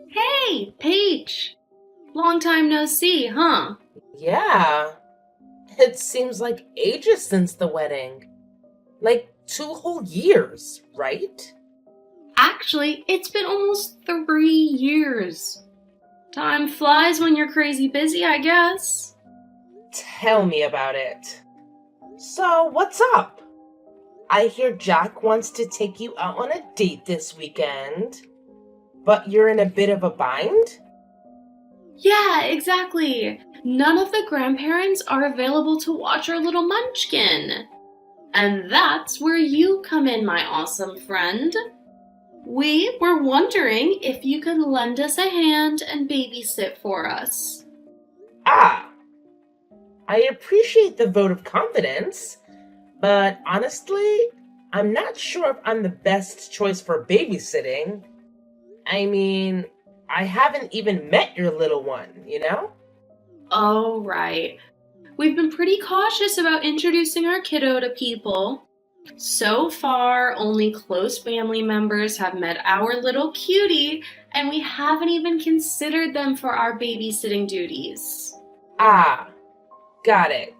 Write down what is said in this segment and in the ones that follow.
Hey, Paige! Long time no see, huh? Yeah, it seems like ages since the wedding. Like 2 whole years, right? Actually, it's been almost 3 years. Time flies when you're crazy busy, I guess. Tell me about it. So, what's up? I hear Jack wants to take you out on a date this weekend, but you're in a bit of a bind? Yeah, exactly. None of the grandparents are available to watch our little munchkin. And that's where you come in, my awesome friend. We were wondering if you could lend us a hand and babysit for us. Ah, I appreciate the vote of confidence, but honestly, I'm not sure if I'm the best choice for babysitting. I mean, I haven't even met your little one? Oh, right. We've been pretty cautious about introducing our kiddo to people. So far, only close family members have met our little cutie, and we haven't even considered them for our babysitting duties. Ah, got it.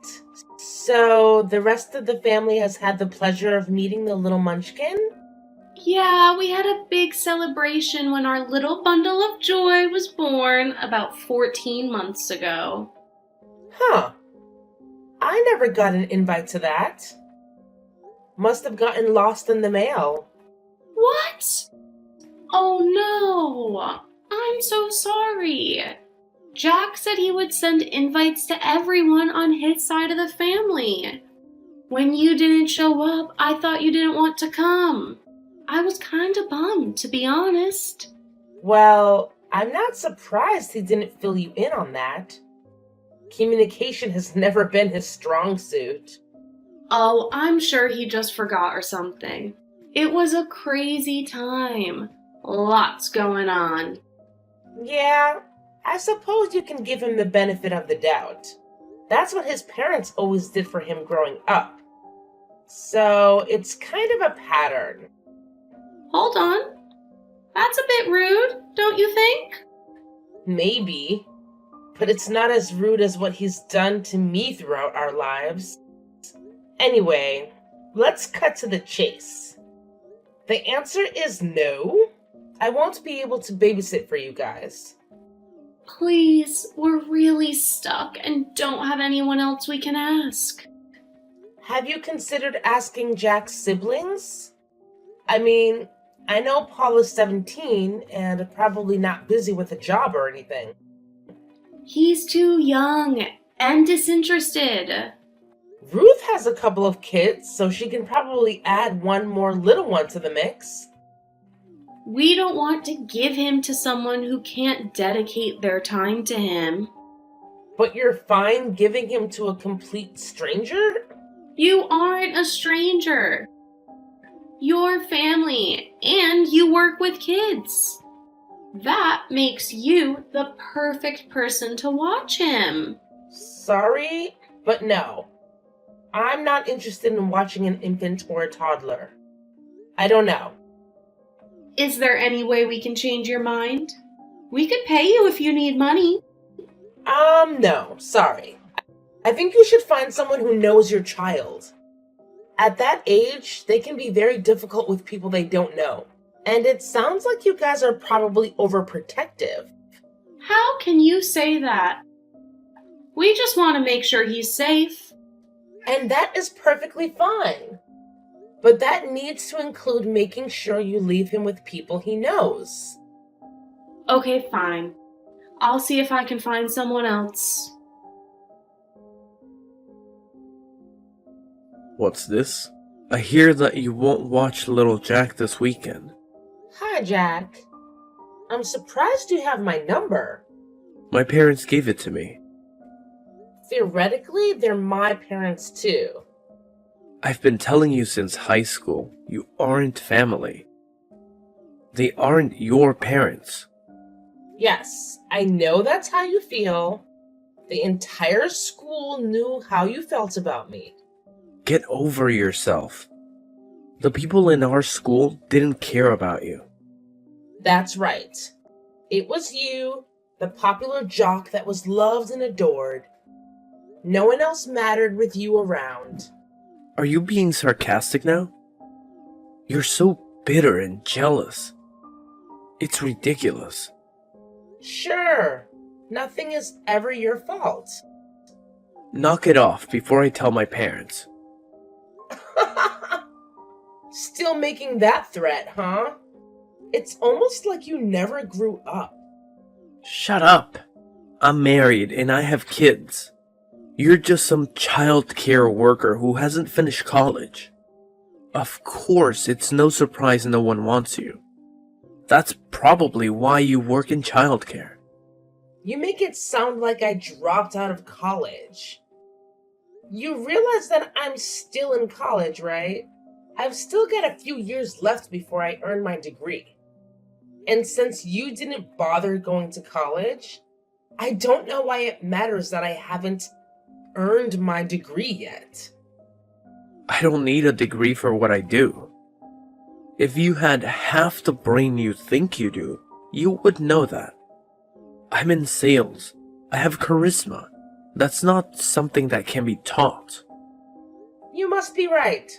So the rest of the family has had the pleasure of meeting the little munchkin? Yeah, we had a big celebration when our little bundle of joy was born about 14 months ago. Huh. I never got an invite to that. Must have gotten lost in the mail. What? Oh no! I'm so sorry. Jack said he would send invites to everyone on his side of the family. When you didn't show up, I thought you didn't want to come. I was kinda bummed, to be honest. Well, I'm not surprised he didn't fill you in on that. Communication has never been his strong suit. Oh, I'm sure he just forgot or something. It was a crazy time. Lots going on. Yeah, I suppose you can give him the benefit of the doubt. That's what his parents always did for him growing up. So it's kind of a pattern. Hold on. That's a bit rude, don't you think? Maybe, but it's not as rude as what he's done to me throughout our lives. Anyway, let's cut to the chase. The answer is no. I won't be able to babysit for you guys. Please, we're really stuck and don't have anyone else we can ask. Have you considered asking Jack's siblings? I mean, I know Paul is 17 and probably not busy with a job or anything. He's too young and disinterested. Ruth has a couple of kids, so she can probably add one more little one to the mix. We don't want to give him to someone who can't dedicate their time to him. But you're fine giving him to a complete stranger? You aren't a stranger. You're family and you work with kids. That makes you the perfect person to watch him. Sorry, but no. I'm not interested in watching an infant or a toddler. I don't know. Is there any way we can change your mind? We could pay you if you need money. No, sorry. I think you should find someone who knows your child. At that age, they can be very difficult with people they don't know. And it sounds like you guys are probably overprotective. How can you say that? We just want to make sure he's safe. And that is perfectly fine. But that needs to include making sure you leave him with people he knows. Okay, fine. I'll see if I can find someone else. What's this? I hear that you won't watch Little Jack this weekend. Hi, Jack. I'm surprised you have my number. My parents gave it to me. Theoretically, they're my parents too. I've been telling you since high school, you aren't family. They aren't your parents. Yes, I know that's how you feel. The entire school knew how you felt about me. Get over yourself. The people in our school didn't care about you. That's right. It was you, the popular jock that was loved and adored. No one else mattered with you around. Are you being sarcastic now? You're so bitter and jealous. It's ridiculous. Sure, nothing is ever your fault. Knock it off before I tell my parents. Still making that threat, huh? It's almost like you never grew up. Shut up. I'm married and I have kids. You're just some child care worker who hasn't finished college. Of course, it's no surprise no one wants you. That's probably why you work in childcare. You make it sound like I dropped out of college. You realize that I'm still in college, right? I've still got a few years left before I earn my degree. And since you didn't bother going to college, I don't know why it matters that I haven't earned my degree yet. I don't need a degree for what I do. If you had half the brain you think you do, you would know that. I'm in sales. I have charisma. That's not something that can be taught. You must be right.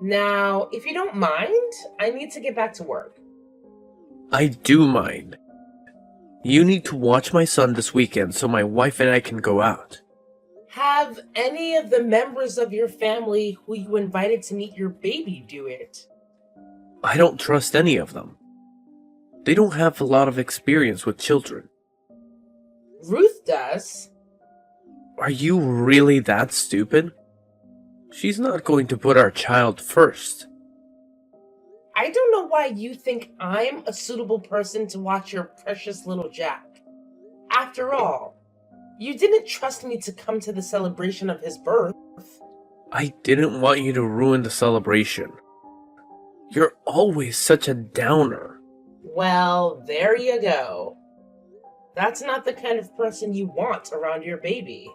Now, if you don't mind, I need to get back to work. I do mind. You need to watch my son this weekend so my wife and I can go out. Have any of the members of your family who you invited to meet your baby do it? I don't trust any of them. They don't have a lot of experience with children. Ruth does. Are you really that stupid? She's not going to put our child first. I don't know why you think I'm a suitable person to watch your precious little Jack. After all, you didn't trust me to come to the celebration of his birth. I didn't want you to ruin the celebration. You're always such a downer. Well, there you go. That's not the kind of person you want around your baby.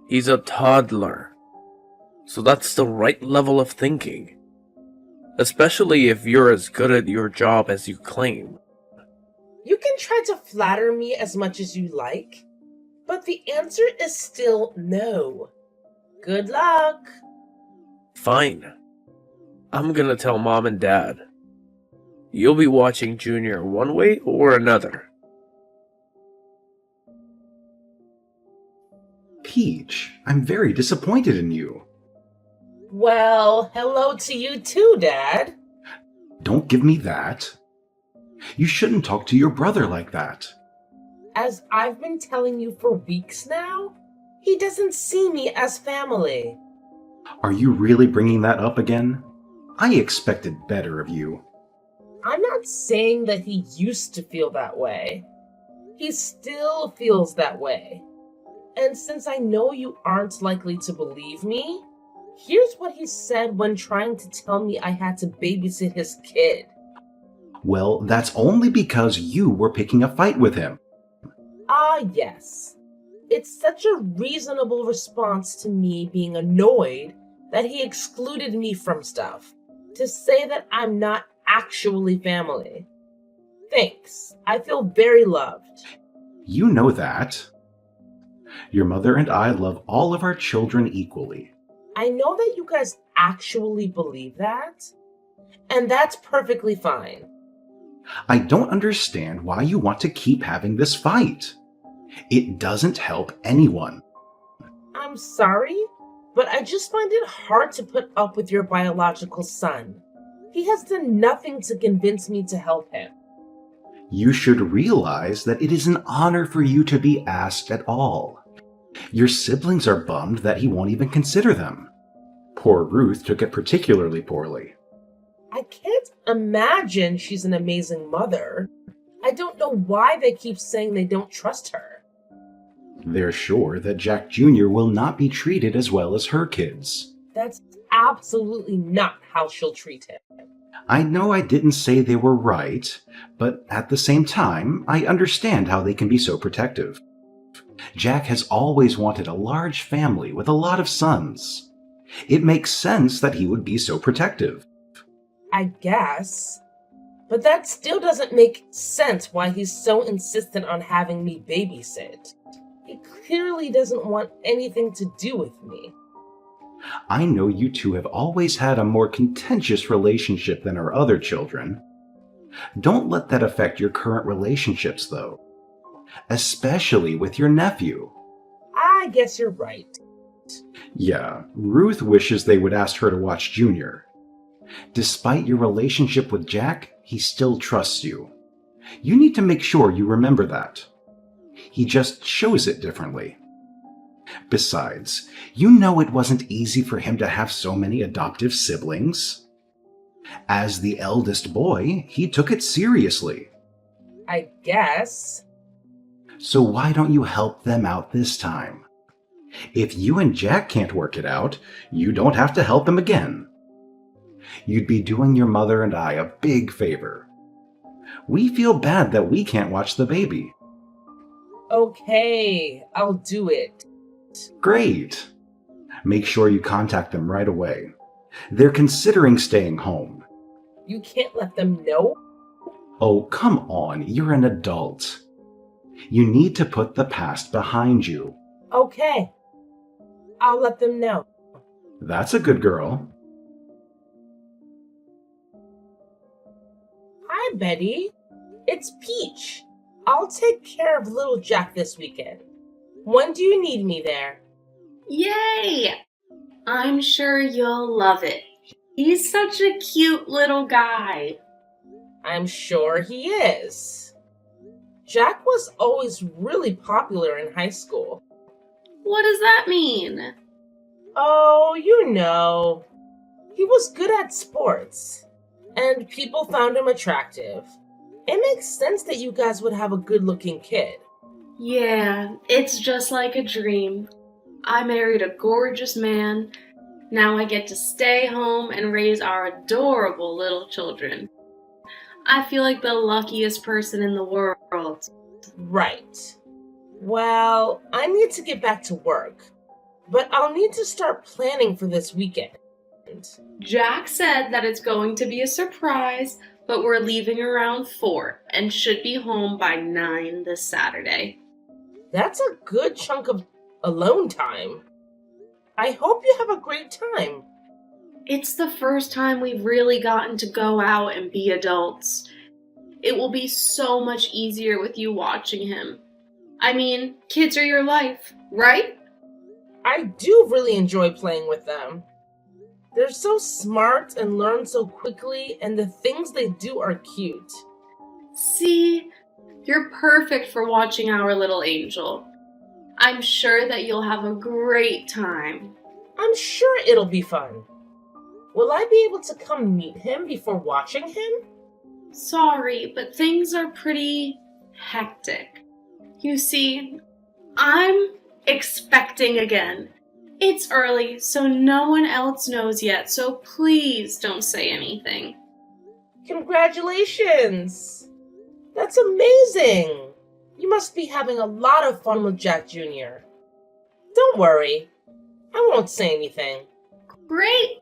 He's a toddler. So that's the right level of thinking. Especially if you're as good at your job as you claim. You can try to flatter me as much as you like, but the answer is still no. Good luck. Fine. I'm gonna tell Mom and Dad. You'll be watching Junior one way or another. Peach, I'm very disappointed in you. Well, hello to you too, Dad. Don't give me that. You shouldn't talk to your brother like that. As I've been telling you for weeks now, he doesn't see me as family. Are you really bringing that up again? I expected better of you. I'm not saying that he used to feel that way. He still feels that way. And since I know you aren't likely to believe me, here's what he said when trying to tell me I had to babysit his kid. Well, that's only because you were picking a fight with him. Ah, yes. It's such a reasonable response to me being annoyed that he excluded me from stuff, to say that I'm not actually family. Thanks. I feel very loved. You know that. Your mother and I love all of our children equally. I know that you guys actually believe that, and that's perfectly fine. I don't understand why you want to keep having this fight. It doesn't help anyone. I'm sorry, but I just find it hard to put up with your biological son. He has done nothing to convince me to help him. You should realize that it is an honor for you to be asked at all. Your siblings are bummed that he won't even consider them. Poor Ruth took it particularly poorly. I can't imagine she's an amazing mother. I don't know why they keep saying they don't trust her. They're sure that Jack Jr. will not be treated as well as her kids. That's absolutely not how she'll treat him. I know I didn't say they were right, but at the same time, I understand how they can be so protective. Jack has always wanted a large family with a lot of sons. It makes sense that he would be so protective. I guess. But that still doesn't make sense why he's so insistent on having me babysit. He clearly doesn't want anything to do with me. I know you two have always had a more contentious relationship than our other children. Don't let that affect your current relationships, though. Especially with your nephew. I guess you're right. Yeah, Ruth wishes they would ask her to watch Junior. Despite your relationship with Jack, he still trusts you. You need to make sure you remember that. He just shows it differently. Besides, you know it wasn't easy for him to have so many adoptive siblings. As the eldest boy, he took it seriously. I guess. So why don't you help them out this time? If you and Jack can't work it out, you don't have to help him again. You'd be doing your mother and I a big favor. We feel bad that we can't watch the baby. Okay, I'll do it. Great. Make sure you contact them right away. They're considering staying home. You can't let them know? Oh, come on, you're an adult. You need to put the past behind you. Okay. I'll let them know. That's a good girl. Hi, Betty. It's Peach. I'll take care of little Jack this weekend. When do you need me there? Yay! I'm sure you'll love it. He's such a cute little guy. I'm sure he is. Jack was always really popular in high school. What does that mean? Oh, you know. He was good at sports, and people found him attractive. It makes sense that you guys would have a good-looking kid. Yeah, it's just like a dream. I married a gorgeous man. Now I get to stay home and raise our adorable little children. I feel like the luckiest person in the world. Right. Well, I need to get back to work, but I'll need to start planning for this weekend. Jack said that it's going to be a surprise, but we're leaving around 4 and should be home by 9 this Saturday. That's a good chunk of alone time. I hope you have a great time. It's the first time we've really gotten to go out and be adults. It will be so much easier with you watching him. I mean, kids are your life, right? I do really enjoy playing with them. They're so smart and learn so quickly, and the things they do are cute. See, you're perfect for watching our little angel. I'm sure that you'll have a great time. I'm sure it'll be fun. Will I be able to come meet him before watching him? Sorry, but things are pretty hectic. You see, I'm expecting again. It's early, so no one else knows yet, so please don't say anything. Congratulations! That's amazing! You must be having a lot of fun with Jack Jr. Don't worry, I won't say anything. Great!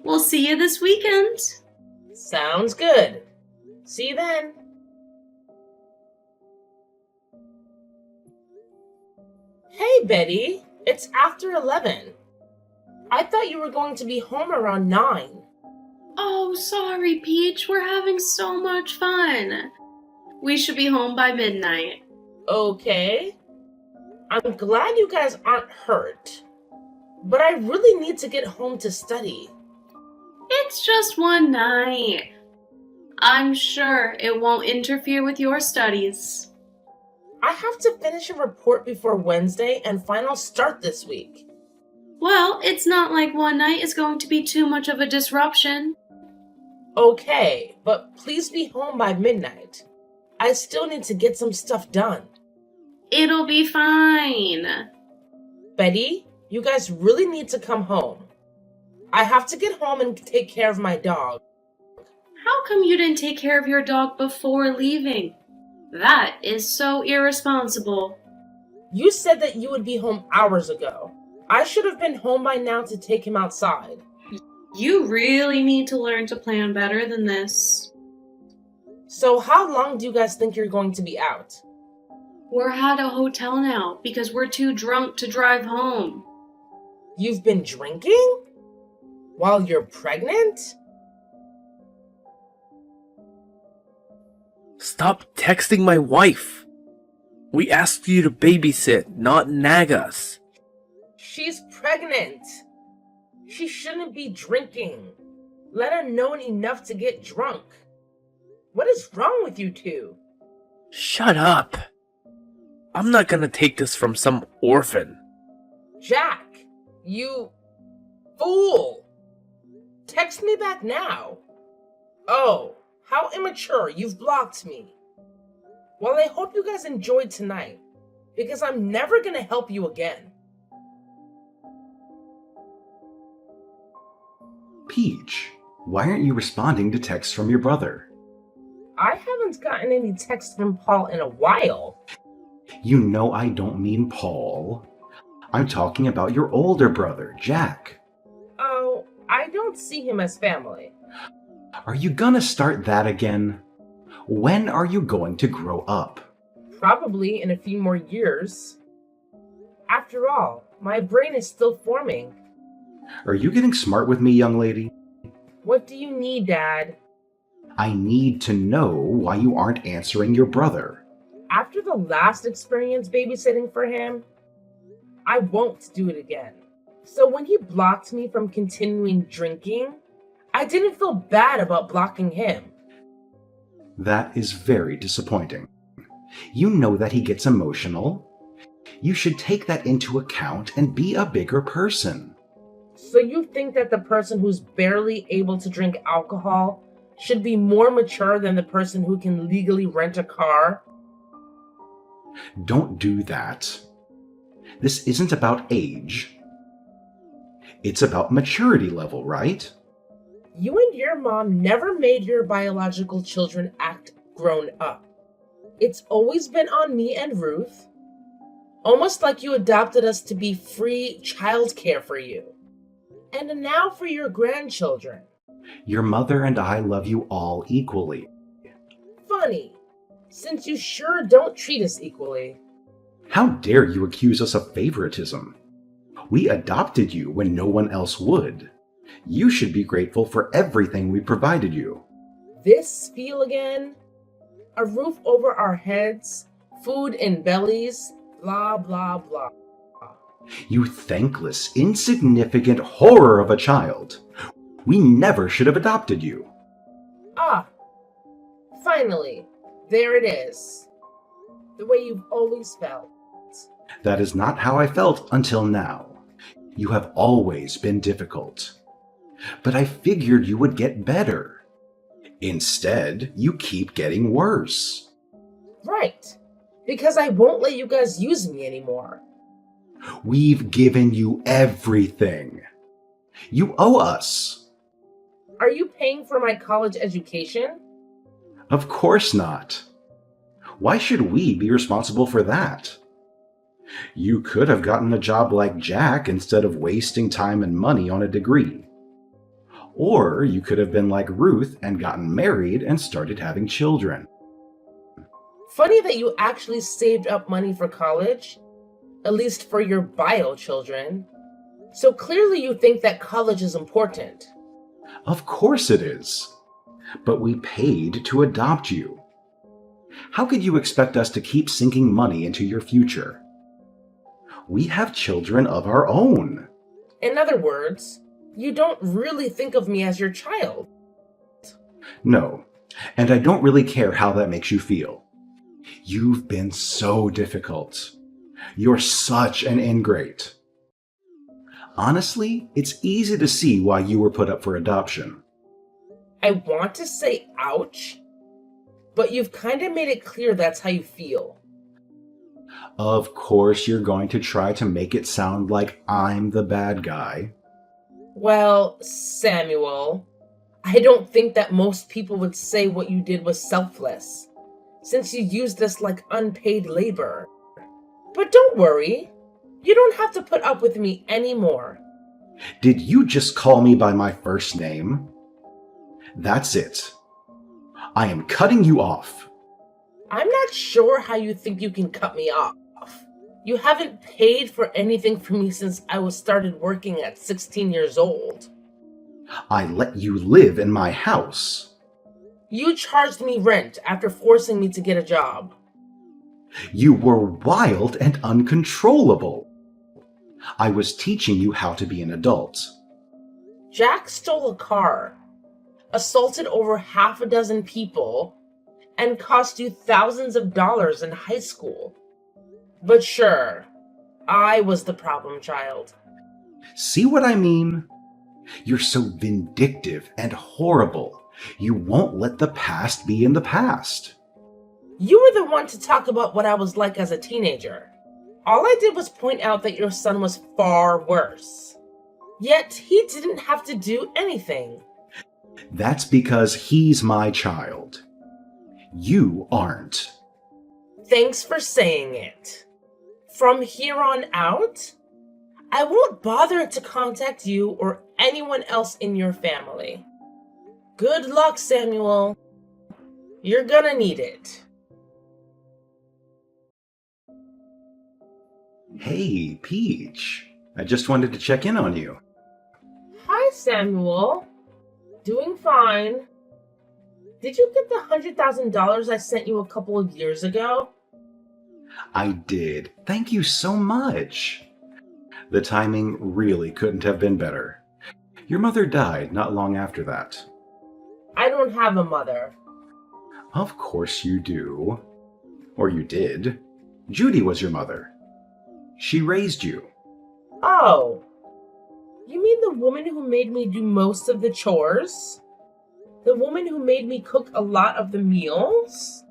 We'll see you this weekend. Sounds good. See you then. Hey, Betty. It's after 11. I thought you were going to be home around 9. Oh, sorry, Peach. We're having so much fun. We should be home by midnight. Okay. I'm glad you guys aren't hurt. But I really need to get home to study. It's just one night. I'm sure it won't interfere with your studies. I have to finish a report before Wednesday and finals start this week. Well, it's not like one night is going to be too much of a disruption. Okay, but please be home by midnight. I still need to get some stuff done. It'll be fine. Betty, you guys really need to come home. I have to get home and take care of my dog. How come you didn't take care of your dog before leaving? That is so irresponsible. You said that you would be home hours ago. I should have been home by now to take him outside. You really need to learn to plan better than this. So how long do you guys think you're going to be out? We're at a hotel now because we're too drunk to drive home. You've been drinking? While you're pregnant? Stop texting my wife. We asked you to babysit, not nag us. She's pregnant. She shouldn't be drinking. Let her know enough to get drunk. What is wrong with you two? Shut up. I'm not gonna take this from some orphan. Jack, you fool! Text me back now. Oh, how immature, you've blocked me. Well, I hope you guys enjoyed tonight, because I'm never gonna help you again. Peach, why aren't you responding to texts from your brother? I haven't gotten any texts from Paul in a while. You know I don't mean Paul. I'm talking about your older brother, Jack. Oh, I don't see him as family. Are you gonna start that again? When are you going to grow up? Probably in a few more years. After all, my brain is still forming. Are you getting smart with me, young lady? What do you need, Dad? I need to know why you aren't answering your brother. After the last experience babysitting for him, I won't do it again. So when he blocked me from continuing drinking, I didn't feel bad about blocking him. That is very disappointing. You know that he gets emotional. You should take that into account and be a bigger person. So you think that the person who's barely able to drink alcohol should be more mature than the person who can legally rent a car? Don't do that. This isn't about age. It's about maturity level, right? You and your mom never made your biological children act grown up. It's always been on me and Ruth. Almost like you adopted us to be free childcare for you. And now for your grandchildren. Your mother and I love you all equally. Funny, since you sure don't treat us equally. How dare you accuse us of favoritism? We adopted you when no one else would. You should be grateful for everything we provided you. This feel again? A roof over our heads, food in bellies, blah blah blah. You thankless, insignificant horror of a child. We never should have adopted you. Ah, finally, there it is. The way you've always felt. That is not how I felt until now. You have always been difficult. But I figured you would get better. Instead, you keep getting worse. Right, because I won't let you guys use me anymore. We've given you everything. You owe us. Are you paying for my college education? Of course not. Why should we be responsible for that? You could have gotten a job like Jack instead of wasting time and money on a degree. Or you could have been like Ruth and gotten married and started having children. Funny that you actually saved up money for college, at least for your bio children. So clearly you think that college is important. Of course it is. But we paid to adopt you. How could you expect us to keep sinking money into your future? We have children of our own. In other words, you don't really think of me as your child. No, and I don't really care how that makes you feel. You've been so difficult. You're such an ingrate. Honestly, it's easy to see why you were put up for adoption. I want to say ouch, but you've kind of made it clear that's how you feel. Of course, you're going to try to make it sound like I'm the bad guy. Well, Samuel, I don't think that most people would say what you did was selfless, since you used us like unpaid labor. But don't worry, you don't have to put up with me anymore. Did you just call me by my first name? That's it. I am cutting you off. I'm not sure how you think you can cut me off. You haven't paid for anything for me since I was started working at 16 years old. I let you live in my house. You charged me rent after forcing me to get a job. You were wild and uncontrollable. I was teaching you how to be an adult. Jack stole a car, assaulted over half a dozen people, and cost you thousands of dollars in high school. But sure, I was the problem child. See what I mean? You're so vindictive and horrible. You won't let the past be in the past. You were the one to talk about what I was like as a teenager. All I did was point out that your son was far worse. Yet he didn't have to do anything. That's because he's my child. You aren't. Thanks for saying it. From here on out, I won't bother to contact you or anyone else in your family. Good luck, Samuel. You're gonna need it. Hey, Peach. I just wanted to check in on you. Hi, Samuel. Doing fine. Did you get the $100,000 I sent you a couple of years ago? I did. Thank you so much. The timing really couldn't have been better. Your mother died not long after that. I don't have a mother. Of course you do. Or you did. Judy was your mother. She raised you. Oh. You mean the woman who made me do most of the chores? The woman who made me cook a lot of the meals?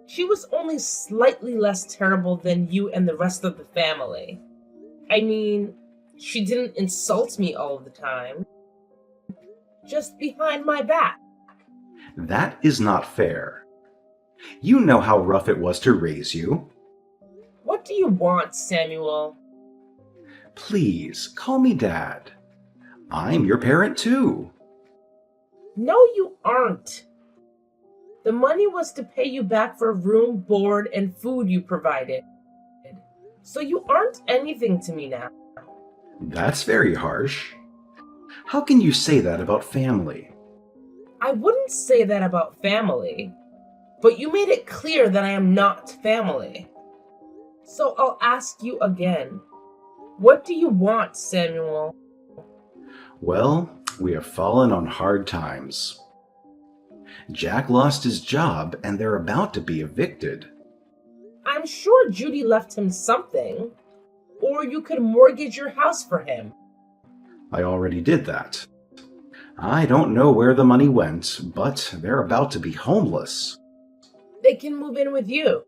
She was only slightly less terrible than you and the rest of the family. I mean, she didn't insult me all the time. Just behind my back. That is not fair. You know how rough it was to raise you. What do you want, Samuel? Please, call me Dad. I'm your parent too. No, you aren't. The money was to pay you back for room, board, and food you provided. So you aren't anything to me now. That's very harsh. How can you say that about family? I wouldn't say that about family, but you made it clear that I am not family. So I'll ask you again. What do you want, Samuel? Well, we have fallen on hard times. Jack lost his job and they're about to be evicted. I'm sure Judy left him something. Or you could mortgage your house for him. I already did that. I don't know where the money went, but they're about to be homeless. They can move in with you.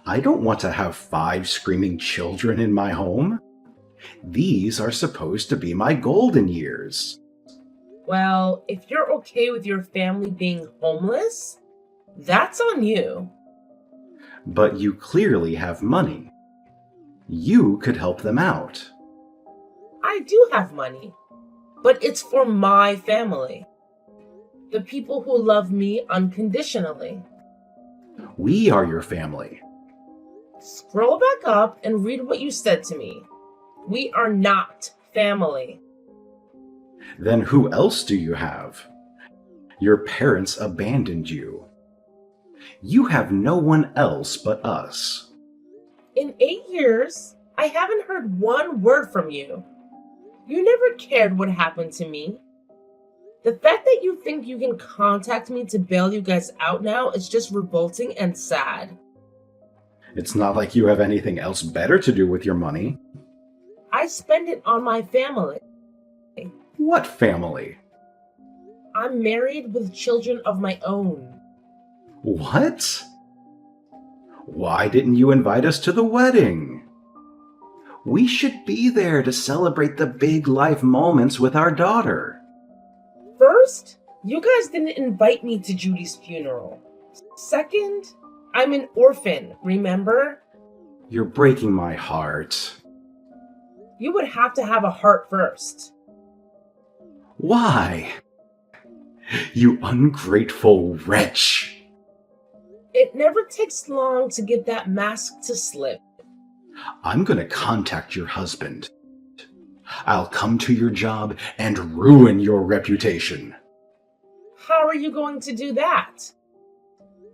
I don't want to have 5 screaming children in my home. These are supposed to be my golden years. Well, if you're okay with your family being homeless, that's on you. But you clearly have money. You could help them out. I do have money, but it's for my family. The people who love me unconditionally. We are your family. Scroll back up and read what you said to me. We are not family. Then who else do you have? Your parents abandoned you. You have no one else but us. In 8 years, I haven't heard one word from you. You never cared what happened to me. The fact that you think you can contact me to bail you guys out now is just revolting and sad. It's not like you have anything else better to do with your money. I spend it on my family. What family? I'm married with children of my own. What? Why didn't you invite us to the wedding? We should be there to celebrate the big life moments with our daughter. First, you guys didn't invite me to Judy's funeral. Second, I'm an orphan, remember? You're breaking my heart. You would have to have a heart first. Why? You ungrateful wretch! It never takes long to get that mask to slip. I'm gonna contact your husband. I'll come to your job and ruin your reputation. How are you going to do that?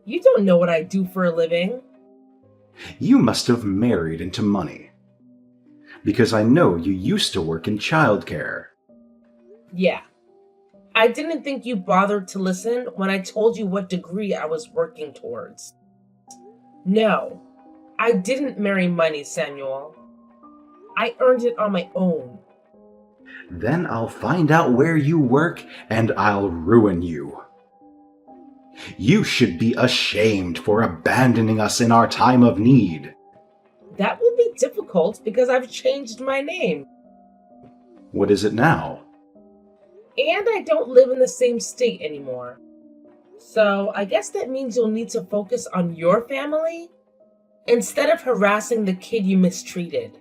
You don't know what I do for a living. You must have married into money. Because I know you used to work in childcare. Yeah. I didn't think you bothered to listen when I told you what degree I was working towards. No, I didn't marry money, Samuel. I earned it on my own. Then I'll find out where you work and I'll ruin you. You should be ashamed for abandoning us in our time of need. That will be difficult because I've changed my name. What is it now? And I don't live in the same state anymore. So I guess that means you'll need to focus on your family instead of harassing the kid you mistreated.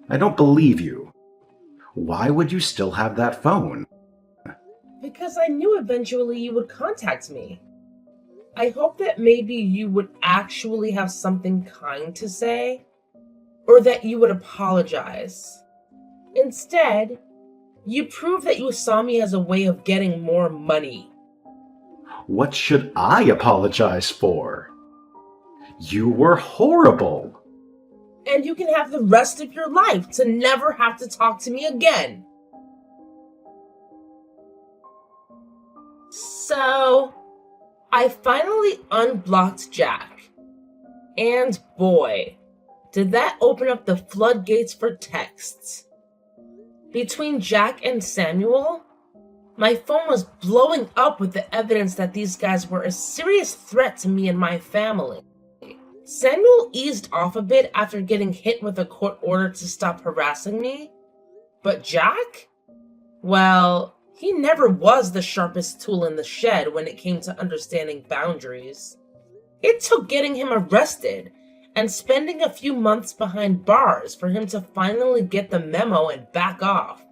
I don't believe you. Why would you still have that phone? Because I knew eventually you would contact me. I hope that maybe you would actually have something kind to say, or that you would apologize. Instead, you prove that you saw me as a way of getting more money. What should I apologize for? You were horrible. And you can have the rest of your life to never have to talk to me again. So, I finally unblocked Jack. And boy, did that open up the floodgates for texts. Between Jack and Samuel, my phone was blowing up with the evidence that these guys were a serious threat to me and my family. Samuel eased off a bit after getting hit with a court order to stop harassing me. But Jack? Well, he never was the sharpest tool in the shed when it came to understanding boundaries. It took getting him arrested and spending a few months behind bars for him to finally get the memo and back off.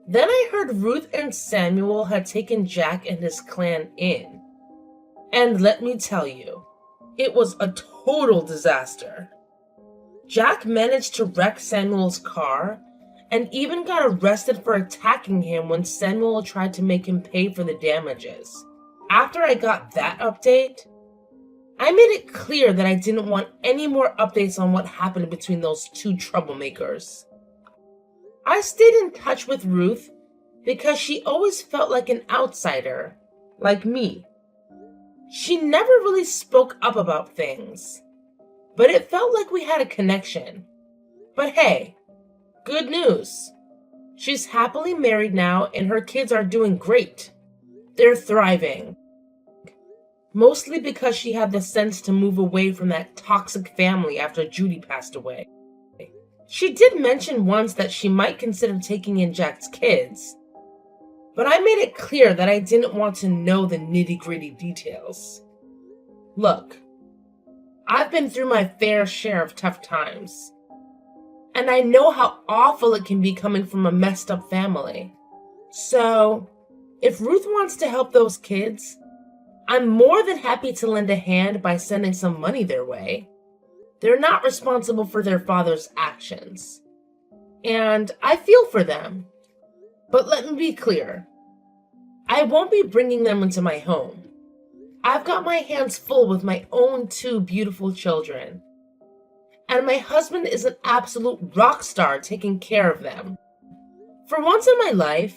Then I heard Ruth and Samuel had taken Jack and his clan in. And let me tell you, it was a total disaster. Jack managed to wreck Samuel's car and even got arrested for attacking him when Samuel tried to make him pay for the damages. After I got that update, I made it clear that I didn't want any more updates on what happened between those two troublemakers. I stayed in touch with Ruth because she always felt like an outsider, like me. She never really spoke up about things, but it felt like we had a connection. But hey, good news. She's happily married now and her kids are doing great. They're thriving. Mostly because she had the sense to move away from that toxic family after Judy passed away. She did mention once that she might consider taking in Jack's kids, but I made it clear that I didn't want to know the nitty-gritty details. Look, I've been through my fair share of tough times, and I know how awful it can be coming from a messed up family. So, if Ruth wants to help those kids, I'm more than happy to lend a hand by sending some money their way. They're not responsible for their father's actions. And I feel for them. But let me be clear. I won't be bringing them into my home. I've got my hands full with my own 2 beautiful children. And my husband is an absolute rock star taking care of them. For once in my life,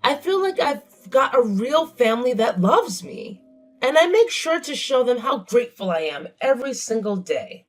I feel like I've got a real family that loves me. And I make sure to show them how grateful I am every single day.